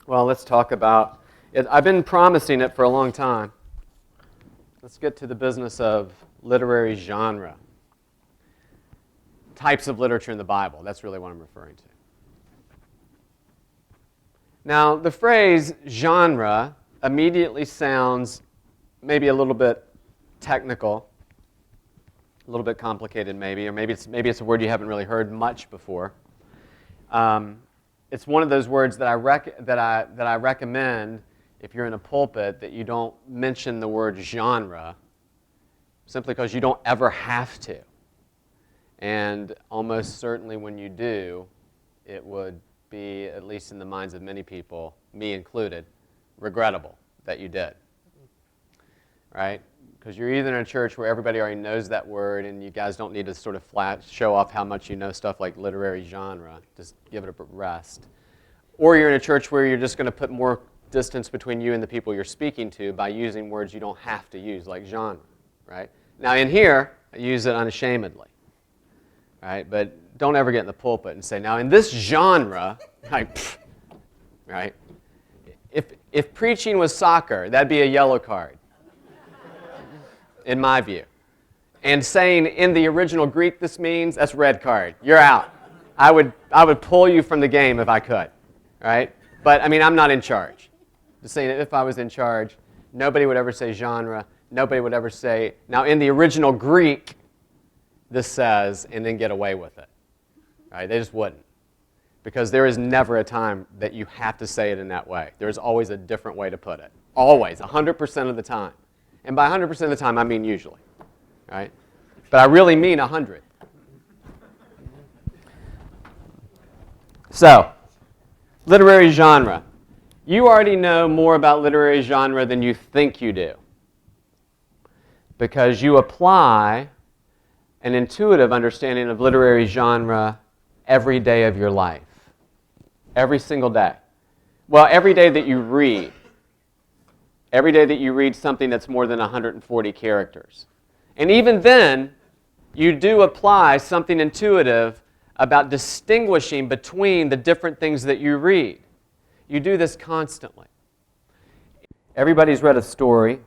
Well, let's talk about it. I've been promising it for a long time. Let's get to the business of literary genre. Types of literature in the Bible. That's really what I'm referring to. Now, the phrase genre immediately sounds maybe a little bit technical, a little bit complicated maybe, or maybe it's a word you haven't really heard much before. It's one of those words that I recommend if you're in a pulpit that you don't mention the word genre, simply because you don't ever have to. And almost certainly when you do, it would be, at least in the minds of many people, me included, regrettable that you did. Right? Because you're either in a church where everybody already knows that word and you guys don't need to sort of show off how much you know stuff like literary genre. Just give it a rest. Or you're in a church where you're just going to put more distance between you and the people you're speaking to by using words you don't have to use, like genre. Right? Now in here, I use it unashamedly. Right? But don't ever get in the pulpit and say, now in this genre, like, pfft, right? If preaching was soccer, that'd be a yellow card, in my view. And saying in the original Greek this means, that's red card. You're out. I would pull you from the game if I could, right? But I mean, I'm not in charge. Just saying that if I was in charge, nobody would ever say genre. Nobody would ever say, now in the original Greek, this says, and then get away with it. Right? They just wouldn't. Because there is never a time that you have to say it in that way. There's always a different way to put it. Always, 100% of the time. And by 100% of the time, I mean usually. Right? But I really mean 100. So, literary genre. You already know more about literary genre than you think you do. Because you apply an intuitive understanding of literary genre every day of your life. Every single day. Well, every day that you read. Every day that you read something that's more than 140 characters. And even then, you do apply something intuitive about distinguishing between the different things that you read. You do this constantly. Everybody's read a story.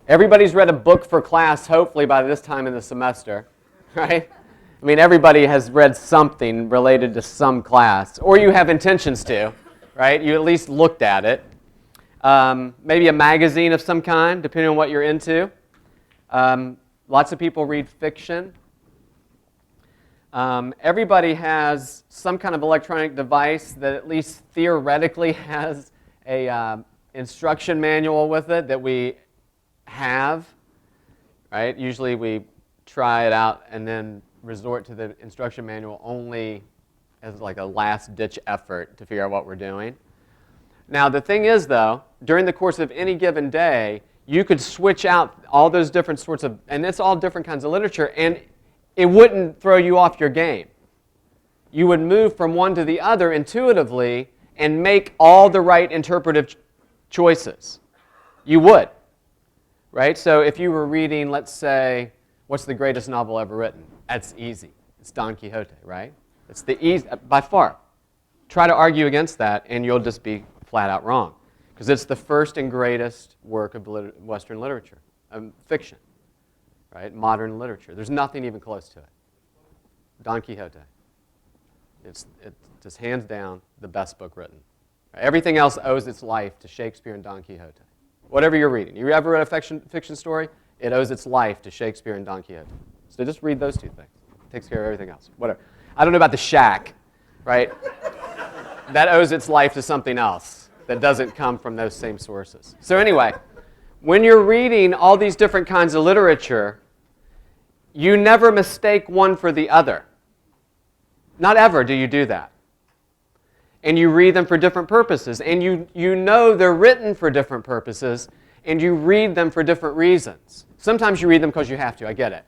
Everybody's read a book for class, hopefully, by this time in the semester. Right? I mean, everybody has read something related to some class, or you have intentions to, right? You at least looked at it. Maybe a magazine of some kind, depending on what you're into. Lots of people read fiction. Everybody has some kind of electronic device that at least theoretically has a instruction manual with it that we have, right? Usually we try it out and then resort to the instruction manual only as like a last-ditch effort to figure out what we're doing. Now, the thing is, though, during the course of any given day, you could switch out all those different sorts of, and it's all different kinds of literature, and it wouldn't throw you off your game. You would move from one to the other intuitively and make all the right interpretive choices. You would, right? So if you were reading, let's say, what's the greatest novel ever written? That's easy. It's Don Quixote, right? It's the easy, by far. Try to argue against that, and you'll just be flat out wrong. Because it's the first and greatest work of Western literature, fiction, right? Modern literature. There's nothing even close to it. Don Quixote. It's just hands down the best book written. Everything else owes its life to Shakespeare and Don Quixote. Whatever you're reading. You ever read a fiction story? It owes its life to Shakespeare and Don Quixote. So just read those two things. It takes care of everything else. Whatever. I don't know about The Shack, right? That owes its life to something else that doesn't come from those same sources. So anyway, when you're reading all these different kinds of literature, you never mistake one for the other. Not ever do you do that. And you read them for different purposes. And you know they're written for different purposes, and you read them for different reasons. Sometimes you read them because you have to, I get it.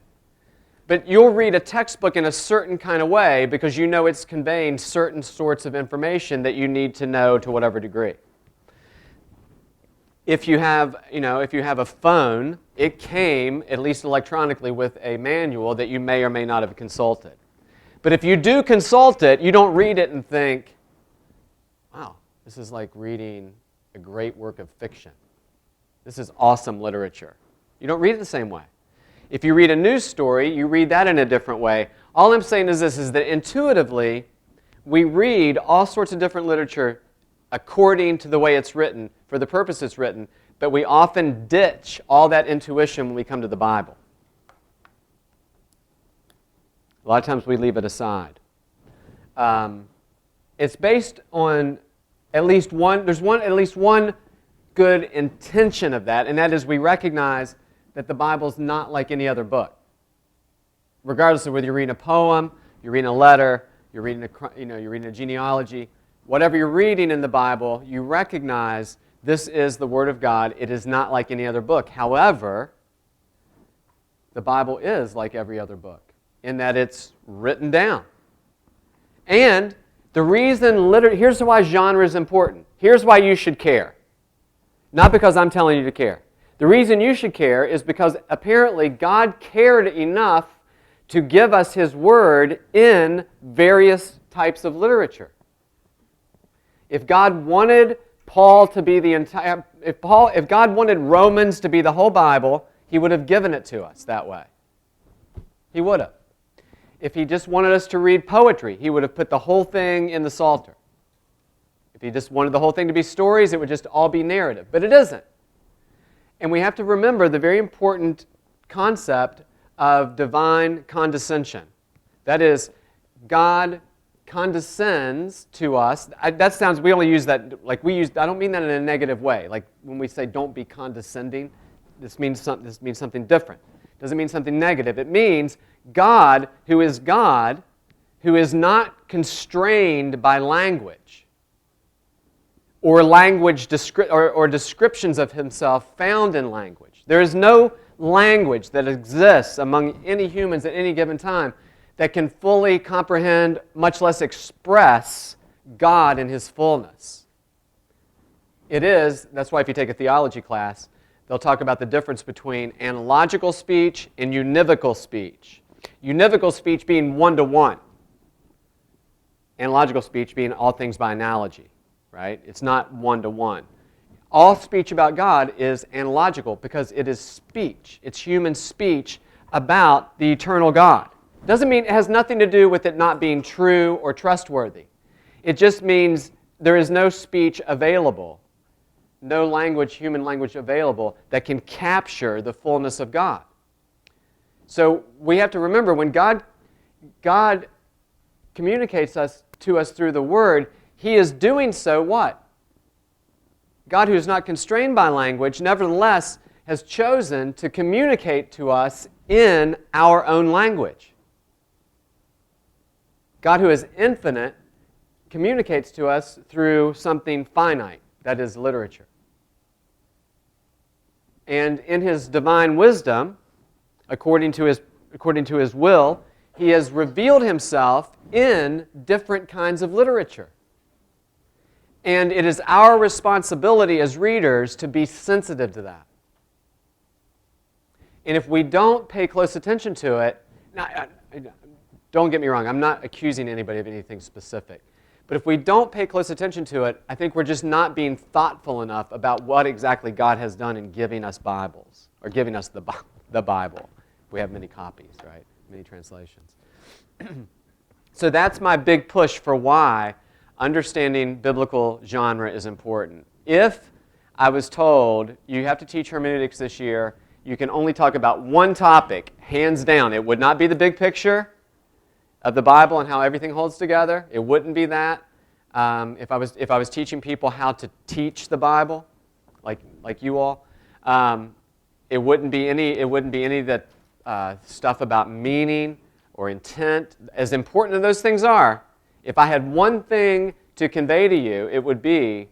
But you'll read a textbook in a certain kind of way because you know it's conveying certain sorts of information that you need to know to whatever degree. If you have a phone, it came, at least electronically, with a manual that you may or may not have consulted. But if you do consult it, you don't read it and think, wow, This is like reading a great work of fiction. This is awesome literature. You don't read it the same way. If you read a news story, you read that in a different way. All I'm saying is this, is that intuitively, we read all sorts of different literature according to the way it's written, for the purpose it's written, but we often ditch all that intuition when we come to the Bible. A lot of times we leave it aside. It's based on at least one good intention of that, and that is we recognize that the Bible's not like any other book. Regardless of whether you're reading a poem, you're reading a letter, you're reading a genealogy, whatever you're reading in the Bible, you recognize this is the Word of God. It is not like any other book. However, the Bible is like every other book in that it's written down. And the reason, here's why genre is important. Here's why you should care. Not because I'm telling you to care. The reason you should care is because apparently God cared enough to give us His Word in various types of literature. If God wanted Paul to be the entire, if God wanted Romans to be the whole Bible, He would have given it to us that way. He would have. If He just wanted us to read poetry, He would have put the whole thing in the Psalter. If He just wanted the whole thing to be stories, it would just all be narrative. But it isn't. And we have to remember the very important concept of divine condescension. That is, God condescends to us. That sounds, we only use that, like we use, I don't mean that in a negative way. Like when we say don't be condescending, this means something different. It doesn't mean something negative. It means God, who is not constrained by language or or descriptions of Himself found in language. There is no language that exists among any humans at any given time that can fully comprehend, much less express, God in His fullness. That's why if you take a theology class, they'll talk about the difference between analogical speech and univocal speech. Univocal speech being one-to-one. Analogical speech being all things by analogy, right? It's not one-to-one. All speech about God is analogical because it is speech. It's human speech about the eternal God. Doesn't mean it has nothing to do with it not being true or trustworthy. It just means there is no speech available, no language, human language available that can capture the fullness of God. So we have to remember when God communicates to us through the Word, He is doing so what? God, who is not constrained by language, nevertheless has chosen to communicate to us in our own language. God, who is infinite, communicates to us through something finite, that is literature. And in His divine wisdom, according to His will, He has revealed Himself in different kinds of literature. And it is our responsibility as readers to be sensitive to that. And if we don't pay close attention to it, now, don't get me wrong, I'm not accusing anybody of anything specific. But if we don't pay close attention to it, I think we're just not being thoughtful enough about what exactly God has done in giving us Bibles, or giving us the Bible. We have many copies, right? Many translations. So that's my big push for why understanding biblical genre is important. If I was told you have to teach hermeneutics this year, you can only talk about one topic, hands down. It would not be the big picture of the Bible and how everything holds together. It wouldn't be that. If I was teaching people how to teach the Bible, like you all, it wouldn't be any of that stuff about meaning or intent. As important as those things are, if I had one thing to convey to you, it would be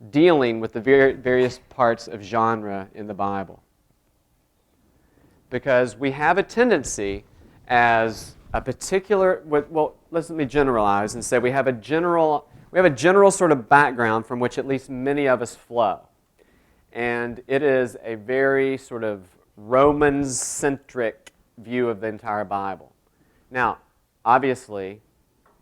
dealing with the various parts of genre in the Bible. Because we have a tendency as a particular, well, let me generalize and say we have a general sort of background from which at least many of us flow. And it is a very sort of Romans-centric view of the entire Bible. Now, obviously,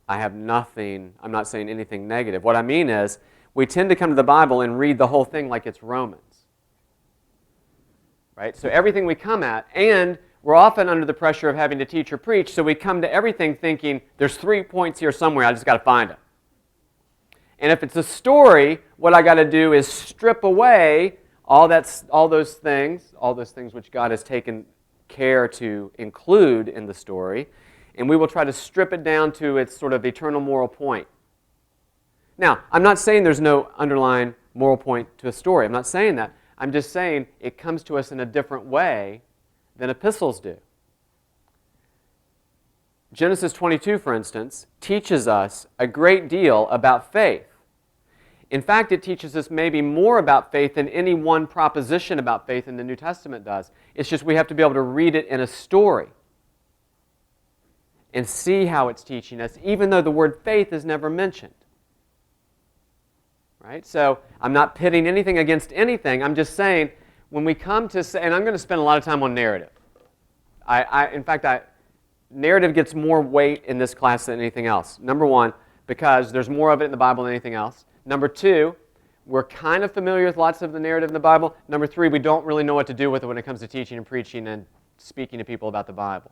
I'm not saying anything negative. What I mean is, we tend to come to the Bible and read the whole thing like it's Romans. Right? So everything we come at, and we're often under the pressure of having to teach or preach, so we come to everything thinking, there's 3 points here somewhere, I just got to find them. And if it's a story, what I got to do is strip away all those things which God has taken care to include in the story, and we will try to strip it down to its sort of eternal moral point. Now, I'm not saying there's no underlying moral point to a story. I'm not saying that. I'm just saying it comes to us in a different way than epistles do. Genesis 22, for instance, teaches us a great deal about faith. In fact, it teaches us maybe more about faith than any one proposition about faith in the New Testament does. It's just we have to be able to read it in a story and see how it's teaching us, even though the word faith is never mentioned. Right? So I'm not pitting anything against anything. I'm just saying when we come to say, and I'm going to spend a lot of time on narrative. In fact, narrative gets more weight in this class than anything else. Number one, because there's more of it in the Bible than anything else. Number two, we're kind of familiar with lots of the narrative in the Bible. Number three, we don't really know what to do with it when it comes to teaching and preaching and speaking to people about the Bible.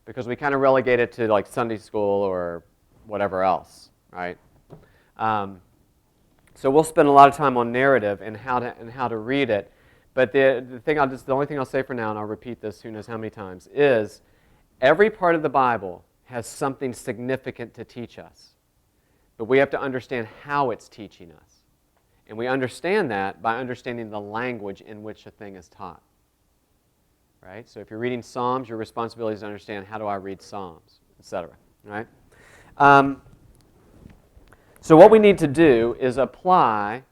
Because we kind of relegate it to like Sunday school or whatever else, right? So we'll spend a lot of time on narrative and how to read it. But the only thing I'll say for now, and I'll repeat this who knows how many times, is every part of the Bible has something significant to teach us. But we have to understand how it's teaching us. And we understand that by understanding the language in which a thing is taught. Right? So if you're reading Psalms, your responsibility is to understand how do I read Psalms, etc. Right? So what we need to do is apply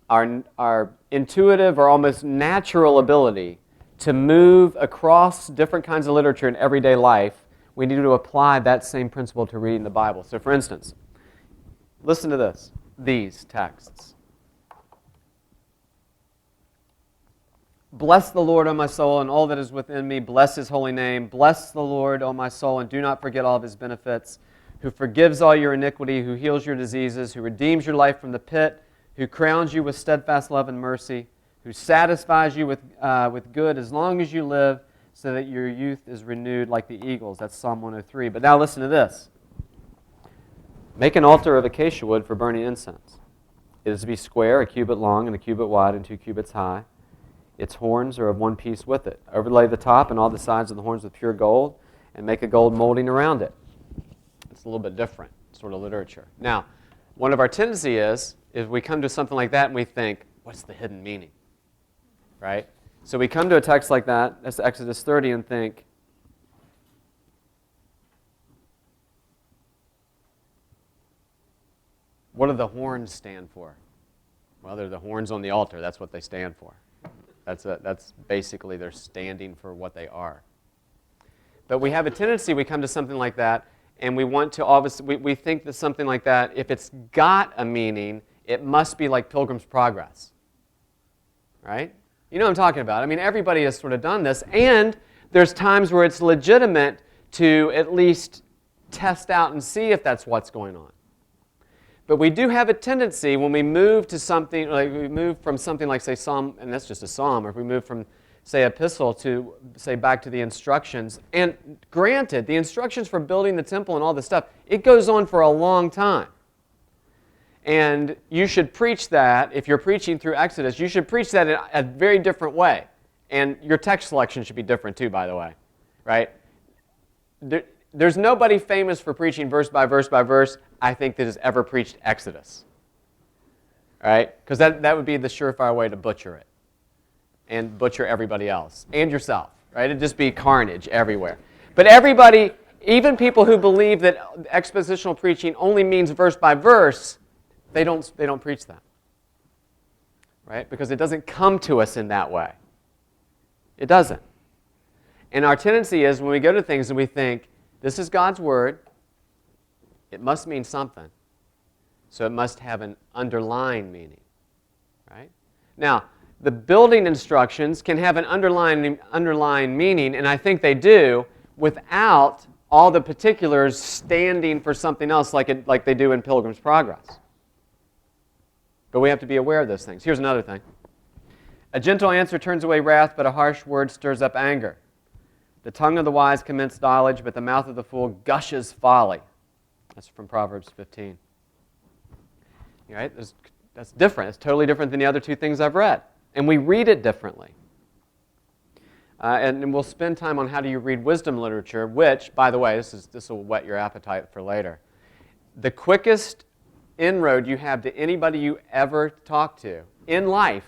our intuitive or almost natural ability to move across different kinds of literature in everyday life. We need to apply that same principle to reading the Bible. So for instance, listen to these texts. Bless the Lord, O my soul, and all that is within me. Bless His holy name. Bless the Lord, O my soul, and do not forget all of His benefits, who forgives all your iniquity, who heals your diseases, who redeems your life from the pit, who crowns you with steadfast love and mercy, who satisfies you with good as long as you live, so that your youth is renewed like the eagles. That's Psalm 103. But now listen to this. Make an altar of acacia wood for burning incense. It is to be square, a cubit long and a cubit wide and 2 cubits high. Its horns are of one piece with it. Overlay the top and all the sides of the horns with pure gold, and make a gold molding around it. It's a little bit different sort of literature. Now, one of our tendency is we come to something like that and we think, what's the hidden meaning? Right? So we come to a text like that, that's Exodus 30, and think, what do the horns stand for? Well, they're the horns on the altar. That's what they stand for. That's basically they're standing for what they are. But we have a tendency, we come to something like that, and we want to obviously, we think that something like that, if it's got a meaning, it must be like Pilgrim's Progress. Right? You know what I'm talking about. I mean, everybody has sort of done this, and there's times where it's legitimate to at least test out and see if that's what's going on. But we do have a tendency when we move to something, like we move from something like, say, Psalm, and that's just a psalm, or if we move from, say, epistle to, say, back to the instructions. And granted, the instructions for building the temple and all this stuff, it goes on for a long time. And you should preach that, if you're preaching through Exodus, you should preach that in a very different way. And your text selection should be different too, by the way. Right? There's nobody famous for preaching verse by verse by verse, I think, that has ever preached Exodus. Right? Because that would be the surefire way to butcher it. And butcher everybody else. And yourself. Right? It'd just be carnage everywhere. But everybody, even people who believe that expositional preaching only means verse by verse, they don't preach that. Right? Because it doesn't come to us in that way. It doesn't. And our tendency is when we go to things and we think, this is God's Word, it must mean something. So it must have an underlying meaning. Right? Now, the building instructions can have an underlying meaning, and I think they do, without all the particulars standing for something else like they do in Pilgrim's Progress. But we have to be aware of those things. Here's another thing. A gentle answer turns away wrath, but a harsh word stirs up anger. The tongue of the wise commends knowledge, but the mouth of the fool gushes folly. That's from Proverbs 15. All right? That's different. It's totally different than the other two things I've read. And we read it differently. And we'll spend time on how do you read wisdom literature, which, by the way, this will whet your appetite for later. The quickest inroad you have to anybody you ever talk to in life,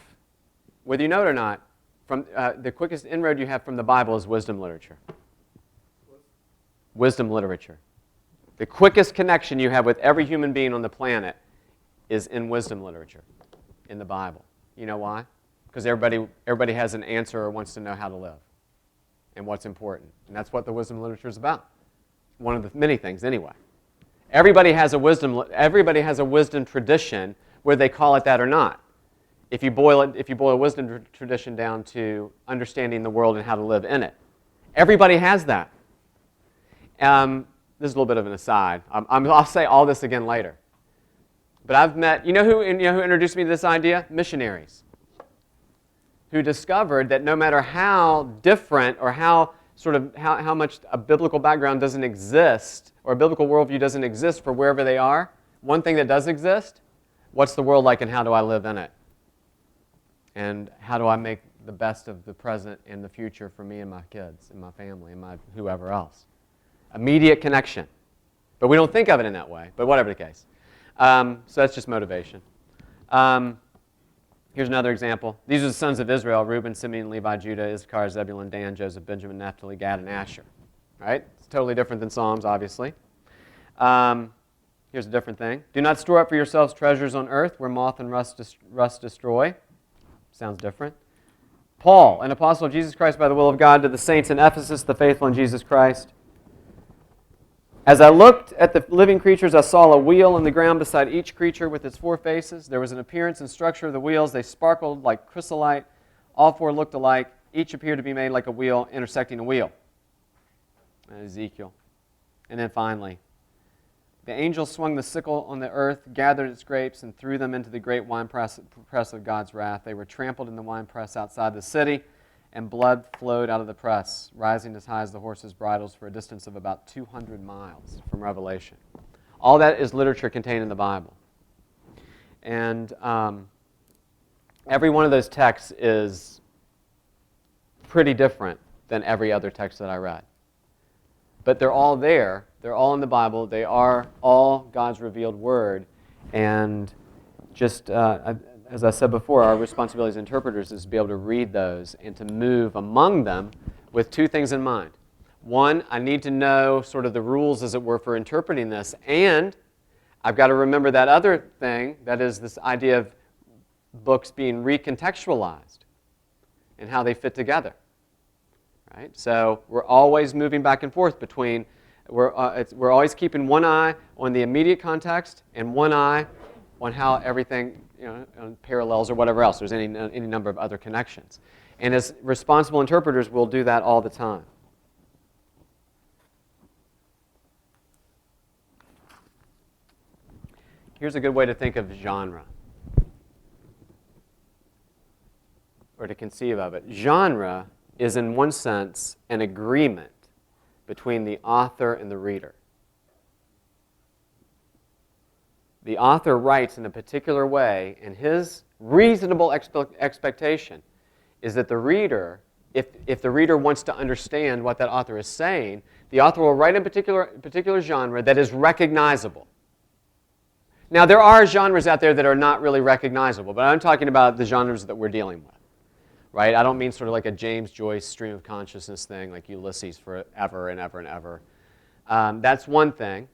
whether you know it or not, from the quickest inroad you have from the Bible is wisdom literature. Wisdom literature. The quickest connection you have with every human being on the planet is in wisdom literature, in the Bible. You know why? Because everybody has an answer or wants to know how to live and what's important. And that's what the wisdom literature is about. One of the many things, anyway. Everybody has a wisdom tradition, whether they call it that or not. If you boil a wisdom tradition down to understanding the world and how to live in it, everybody has that. This is a little bit of an aside. I'll say all this again later. But I've met, you know who introduced me to this idea? Missionaries, who discovered that no matter how different or how much a biblical background doesn't exist or a biblical worldview doesn't exist for wherever they are, one thing that does exist, what's the world like and how do I live in it? And how do I make the best of the present and the future for me and my kids and my family and my whoever else? Immediate connection. But we don't think of it in that way, but whatever the case. So that's just motivation. Here's another example. These are the sons of Israel: Reuben, Simeon, Levi, Judah, Issachar, Zebulun, Dan, Joseph, Benjamin, Naphtali, Gad, and Asher. Right? It's totally different than Psalms, obviously. Here's a different thing. Do not store up for yourselves treasures on earth where moth and rust destroy. Sounds different. Paul, an apostle of Jesus Christ by the will of God, to the saints in Ephesus, the faithful in Jesus Christ. As I looked at the living creatures, I saw a wheel in the ground beside each creature with its four faces. There was an appearance and structure of the wheels. They sparkled like chrysolite. All four looked alike. Each appeared to be made like a wheel intersecting a wheel. Ezekiel. And then finally, the angel swung the sickle on the earth, gathered its grapes, and threw them into the great winepress of God's wrath. They were trampled in the winepress outside the city, and blood flowed out of the press, rising as high as the horses' bridles for a distance of about 200 miles from Revelation. All that is literature contained in the Bible. And every one of those texts is pretty different than every other text that I read. But they're all there. They're all in the Bible. They are all God's revealed Word. And just, as I said before, our responsibility as interpreters is to be able to read those and to move among them with two things in mind. One, I need to know sort of the rules, as it were, for interpreting this. And I've got to remember that other thing, that is this idea of books being recontextualized and how they fit together. Right? So we're always moving back and forth between, we're always keeping one eye on the immediate context and one eye on how everything, on parallels or whatever else. There's any number of other connections. And as responsible interpreters, we'll do that all the time. Here's a good way to think of genre, or to conceive of it. Genre is, in one sense, an agreement between the author and the reader. The author writes in a particular way, and his reasonable expectation is that the reader, if the reader wants to understand what that author is saying, the author will write in a particular genre that is recognizable. Now, there are genres out there that are not really recognizable, but I'm talking about the genres that we're dealing with. Right? I don't mean sort of like a James Joyce stream of consciousness thing, like Ulysses forever and ever and ever. That's one thing,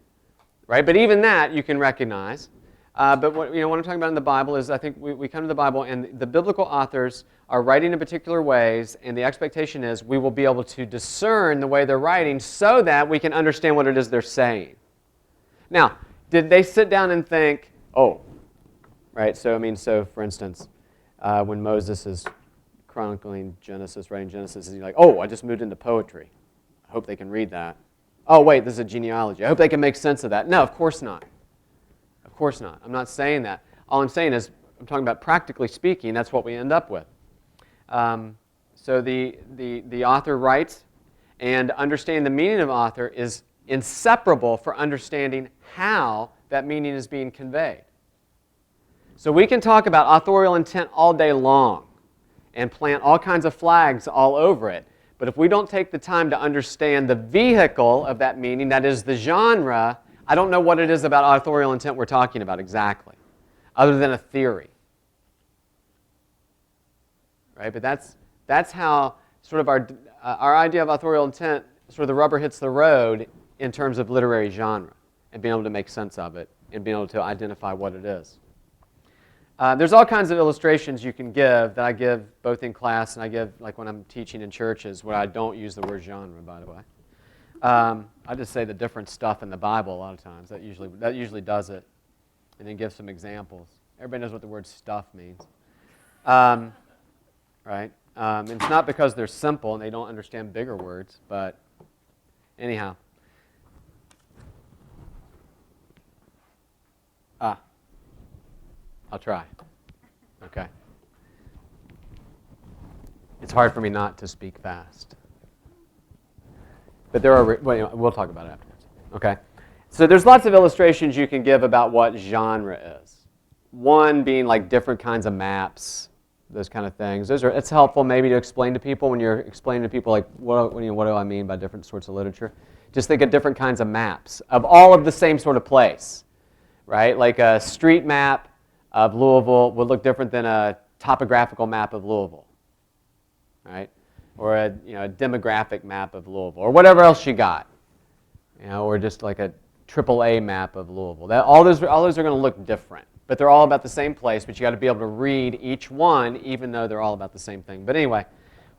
right? But even that you can recognize. But what I'm talking about in the Bible is, I think we come to the Bible and the biblical authors are writing in particular ways, and the expectation is we will be able to discern the way they're writing so that we can understand what it is they're saying. Now, did they sit down and think, right? So for instance, when Moses is chronicling Genesis, writing Genesis, is he like, I just moved into poetry. I hope they can read that. Oh, wait, this is a genealogy. I hope they can make sense of that. No, of course not. Of course not. I'm not saying that. All I'm saying is I'm talking about practically speaking, that's what we end up with. So the author writes, and understanding the meaning of author is inseparable for understanding how that meaning is being conveyed. So we can talk about authorial intent all day long and plant all kinds of flags all over it. But if we don't take the time to understand the vehicle of that meaning, that is the genre, I don't know what it is about authorial intent we're talking about exactly, other than a theory. Right? But that's how sort of our idea of authorial intent, sort of the rubber hits the road in terms of literary genre and being able to make sense of it and being able to identify what it is. There's all kinds of illustrations you can give that I give both in class and I give like when I'm teaching in churches where I don't use the word genre, by the way. I just say the different stuff in the Bible a lot of times. That usually does it. And then give some examples. Everybody knows what the word stuff means. Right? And it's not because they're simple and they don't understand bigger words, but anyhow. I'll try. Okay. It's hard for me not to speak fast. But there are, we'll talk about it afterwards. Okay. So there's lots of illustrations you can give about what genre is. One being like different kinds of maps, those kind of things. It's helpful maybe to explain to people when you're explaining to people like, what do I mean by different sorts of literature? Just think of different kinds of maps of all of the same sort of place, right? Like a street map of Louisville would look different than a topographical map of Louisville, right? Or a demographic map of Louisville, or whatever else you got, or just like a AAA map of Louisville. All those are going to look different, but they're all about the same place. But you got to be able to read each one, even though they're all about the same thing. But anyway,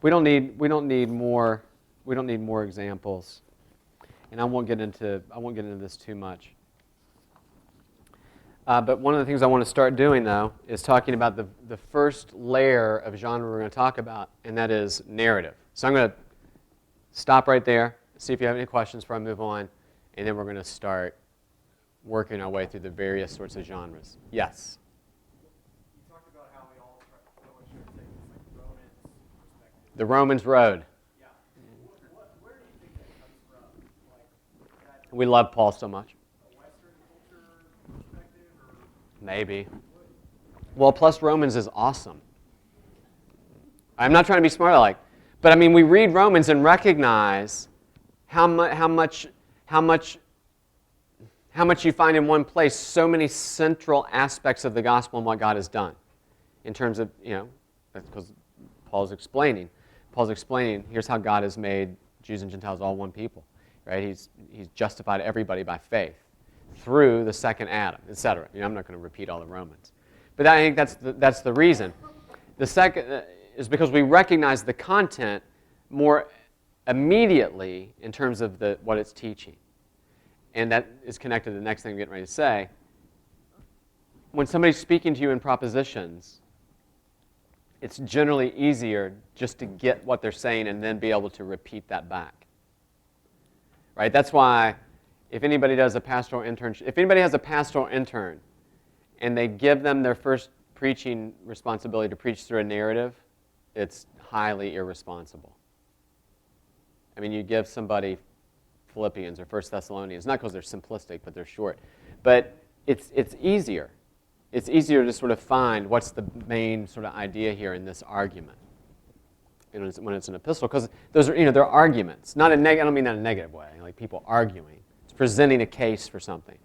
we don't need more examples, and I won't get into this too much. But one of the things I want to start doing, though, is talking about the first layer of genre we're going to talk about, and that is narrative. So I'm going to stop right there, see if you have any questions before I move on, and then we're going to start working our way through the various sorts of genres. Yes? You talked about how we all always try to take this like Romans perspective. The Romans road. Yeah. Where do you think that comes from? Like that We love Paul so much. Western culture perspective, or Maybe. Well, plus Romans is awesome. I'm not trying to be smart but I mean, we read Romans and recognize how much you find in one place so many central aspects of the gospel and what God has done. In terms of, that's because Paul's explaining. Here's how God has made Jews and Gentiles all one people, right? He's justified everybody by faith through the second Adam, etc. I'm not going to repeat all the Romans. But I think that's the reason. The second is because we recognize the content more immediately in terms of what it's teaching. And that is connected to the next thing I'm getting ready to say. When somebody's speaking to you in propositions, it's generally easier just to get what they're saying and then be able to repeat that back. Right? That's why if anybody does a pastoral internship, if anybody has a pastoral intern and they give them their first preaching responsibility to preach through a narrative, it's highly irresponsible. I mean, you give somebody Philippians or 1 Thessalonians, not because they're simplistic, but they're short. But it's easier. It's easier to sort of find what's the main sort of idea here in this argument. When it's an epistle, because those are, they're arguments. I don't mean that in a negative way, like people arguing. It's presenting a case for something.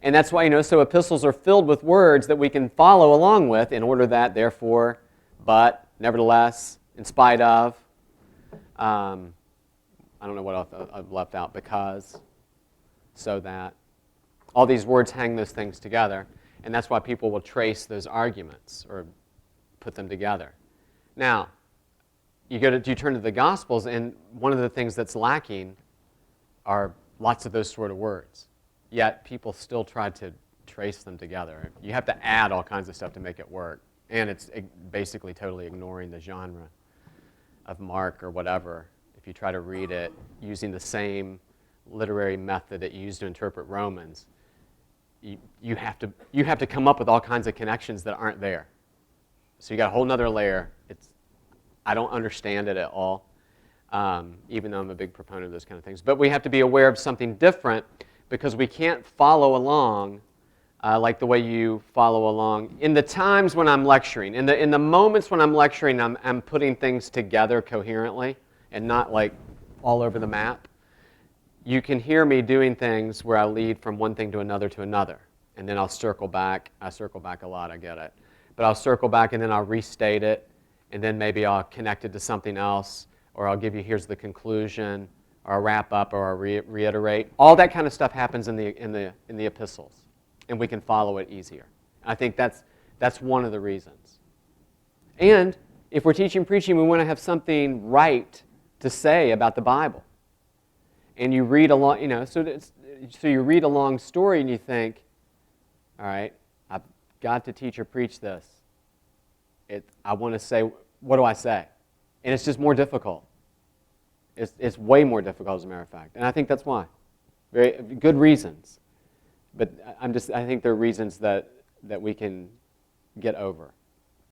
And that's why, so epistles are filled with words that we can follow along with in order that, therefore, but, nevertheless, in spite of, I don't know what else I've left out, because, so that. All these words hang those things together, and that's why people will trace those arguments or put them together. Now, you turn to the Gospels, and one of the things that's lacking are lots of those sort of words. Yet people still try to trace them together. You have to add all kinds of stuff to make it work, and it's basically totally ignoring the genre of Mark or whatever. If you try to read it using the same literary method that you use to interpret Romans, you have to come up with all kinds of connections that aren't there. So you got a whole nother layer. I don't understand it at all, even though I'm a big proponent of those kind of things. But we have to be aware of something different because we can't follow along like the way you follow along. In the times when I'm lecturing, in the moments when I'm lecturing, I'm putting things together coherently and not like all over the map. You can hear me doing things where I lead from one thing to another, and then I'll circle back. I circle back a lot, I get it. But I'll circle back and then I'll restate it, and then maybe I'll connect it to something else, or I'll give you, here's the conclusion, or I'll wrap up, or I'll reiterate. All that kind of stuff happens in the epistles, and we can follow it easier. I think that's one of the reasons. And if we're teaching preaching, we want to have something right to say about the Bible. And you read along, so you read a long story and you think, all right, I've got to teach or preach this. I want to say, what do I say? And it's just more difficult. It's way more difficult, as a matter of fact. And I think that's why. Very good reasons. But I think there are reasons that we can get over.